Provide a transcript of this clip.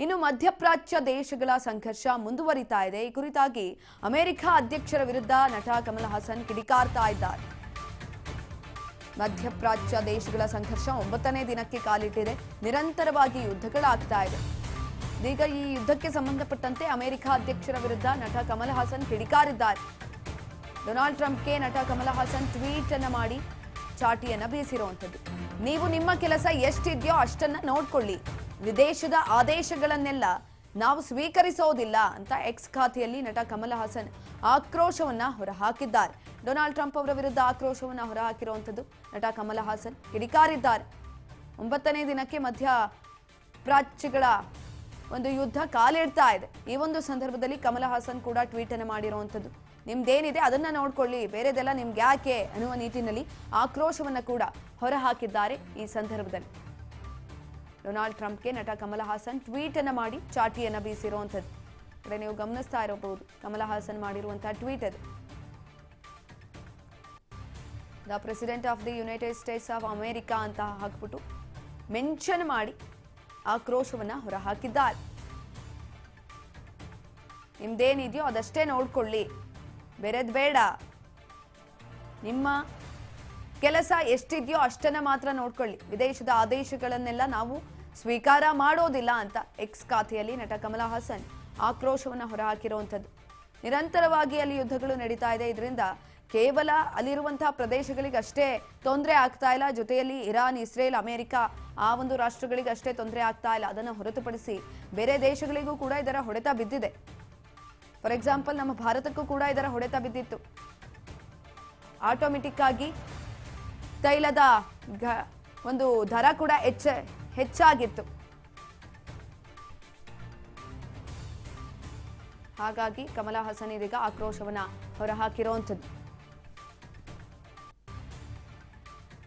ಇನ್ನು ಮಧ್ಯಪ್ರಾಚ್ಯ ದೇಶಗಳ ಸಂಘರ್ಷ ಮುಂದುವರಿತಾ ಇದೆ. ಈ ಕುರಿತಾಗಿ ಅಮೆರಿಕ ಅಧ್ಯಕ್ಷರ ವಿರುದ್ಧ ನಟ ಕಮಲ್ ಹಾಸನ್ ಕಿಡಿಕಾರ್ತಾ ಇದ್ದಾರೆ. ಮಧ್ಯಪ್ರಾಚ್ಯ ದೇಶಗಳ ಸಂಘರ್ಷ 9ನೇ ದಿನಕ್ಕೆ ಕಾಲಿಟ್ಟಿದೆ. ನಿರಂತರವಾಗಿ ಯುದ್ಧಗಳಾಗ್ತಾ ಇದೆ. ಈಗ ಈ ಯುದ್ಧಕ್ಕೆ ಸಂಬಂಧಪಟ್ಟಂತೆ ಅಮೆರಿಕ ಅಧ್ಯಕ್ಷರ ವಿರುದ್ಧ ನಟ ಕಮಲ್ ಹಾಸನ್ ಕಿಡಿಕಾರಿದ್ದಾರೆ. ಡೊನಾಲ್ಡ್ ಟ್ರಂಪ್ಗೆ ನಟ ಕಮಲ್ ಹಾಸನ್ ಟ್ವೀಟ್ ಅನ್ನು ಮಾಡಿ ಚಾಟಿಯನ್ನ ಬೀಸಿರುವಂಥದ್ದು. ನೀವು ನಿಮ್ಮ ಕೆಲಸ ಎಷ್ಟಿದೆಯೋ ಅಷ್ಟನ್ನ ನೋಡ್ಕೊಳ್ಳಿ, ವಿದೇಶದ ಆದೇಶಗಳನ್ನೆಲ್ಲ ನಾವು ಸ್ವೀಕರಿಸೋದಿಲ್ಲ ಅಂತ ಎಕ್ಸ್ ಖಾತೆಯಲ್ಲಿ ನಟ ಕಮಲ್ ಹಾಸನ್ ಆಕ್ರೋಶವನ್ನ ಹೊರಹಾಕಿದ್ದಾರೆ. ಡೊನಾಲ್ಡ್ ಟ್ರಂಪ್ ಅವರ ವಿರುದ್ಧ ಆಕ್ರೋಶವನ್ನ ಹೊರಹಾಕಿರುವಂಥದ್ದು ನಟ ಕಮಲ್ ಹಾಸನ್ ಕಿಡಿಕಾರಿದ್ದಾರೆ. 9ನೇ ದಿನಕ್ಕೆ ಮಧ್ಯ ಪ್ರಾಚ್ಯಗಳ ಒಂದು ಯುದ್ಧ ಕಾಲಿಡ್ತಾ ಇದೆ. ಈ ಒಂದು ಸಂದರ್ಭದಲ್ಲಿ ಕಮಲ್ ಹಾಸನ್ ಕೂಡ ಟ್ವೀಟ್ ಅನ್ನು ಮಾಡಿರುವಂಥದ್ದು. ನಿಮ್ದೇನಿದೆ ಅದನ್ನ ನೋಡ್ಕೊಳ್ಳಿ, ಬೇರೆದೆಲ್ಲ ನಿಮ್ಗೆ ಯಾಕೆ ಅನ್ನುವ ನಿಟ್ಟಿನಲ್ಲಿ ಆಕ್ರೋಶವನ್ನ ಕೂಡ ಹೊರಹಾಕಿದ್ದಾರೆ. ಈ ಸಂದರ್ಭದಲ್ಲಿ ಡೊನಾಲ್ಡ್ ಟ್ರಂಪ್ಗೆ ನಟ ಕಮಲ್ ಹಾಸನ್ ಟ್ವೀಟ್ ಅನ್ನು ಮಾಡಿ ಚಾಟಿಯನ್ನ ಬೀಸಿರುವಂಥದ್ದು ಕಡೆ ನೀವು ಗಮನಿಸ್ತಾ ಇರಬಹುದು. ಕಮಲ್ ಹಾಸನ್ ಮಾಡಿರುವಂತಹ ಟ್ವೀಟ್ ಅದು. The president of the United States of America ಅಂತ ಹಾಕ್ಬಿಟ್ಟು ಮೆನ್ಷನ್ ಮಾಡಿ ಆಕ್ರೋಶವನ್ನ ಹೊರಹಾಕಿದ್ದಾರೆ. ನಿಮ್ದೇನಿದೆಯೋ ಅದಷ್ಟೇ ನೋಡ್ಕೊಳ್ಳಿ, ಬೇರೆದ್ ಬೇಡ, ನಿಮ್ಮ ಕೆಲಸ ಎಷ್ಟಿದೆಯೋ ಅಷ್ಟನ್ನ ಮಾತ್ರ ನೋಡ್ಕೊಳ್ಳಿ, ವಿದೇಶದ ಆದೇಶಗಳನ್ನೆಲ್ಲ ನಾವು ಸ್ವೀಕಾರ ಮಾಡೋದಿಲ್ಲ ಅಂತ ಎಕ್ಸ್ ಖಾತೆಯಲ್ಲಿ ನಟ ಕಮಲ್ ಹಾಸನ್ ಆಕ್ರೋಶವನ್ನ ಹೊರಹಾಕಿರುವಂಥದ್ದು. ನಿರಂತರವಾಗಿ ಅಲ್ಲಿ ಯುದ್ಧಗಳು ನಡೀತಾ ಇದೆ. ಇದರಿಂದ ಕೇವಲ ಅಲ್ಲಿರುವಂತಹ ಪ್ರದೇಶಗಳಿಗೆ ಅಷ್ಟೇ ತೊಂದರೆ ಆಗ್ತಾ ಇಲ್ಲ, ಜೊತೆಯಲ್ಲಿ ಇರಾನ್, ಇಸ್ರೇಲ್, ಅಮೆರಿಕ ಆ ಒಂದು ರಾಷ್ಟ್ರಗಳಿಗೆ ಅಷ್ಟೇ ತೊಂದರೆ ಆಗ್ತಾ ಇಲ್ಲ. ಅದನ್ನು ಹೊರತುಪಡಿಸಿ ಬೇರೆ ದೇಶಗಳಿಗೂ ಕೂಡ ಇದರ ಹೊಡೆತ ಬಿದ್ದಿದೆ. ಫಾರ್ ಎಕ್ಸಾಂಪಲ್ ನಮ್ಮ ಭಾರತಕ್ಕೂ ಕೂಡ ಇದರ ಹೊಡೆತ ಬಿದ್ದಿತ್ತು. ಆಟೋಮೆಟಿಕ್ ಆಗಿ ತೈಲದ ಒಂದು ದರ ಕೂಡ ಹೆಚ್ಚಾಗಿತ್ತು. ಹಾಗಾಗಿ ಕಮಲ್ ಹಾಸನ್ ಇದೀಗ ಆಕ್ರೋಶವನ್ನ ಹೊರಹಾಕಿರುವಂಥದ್ದು.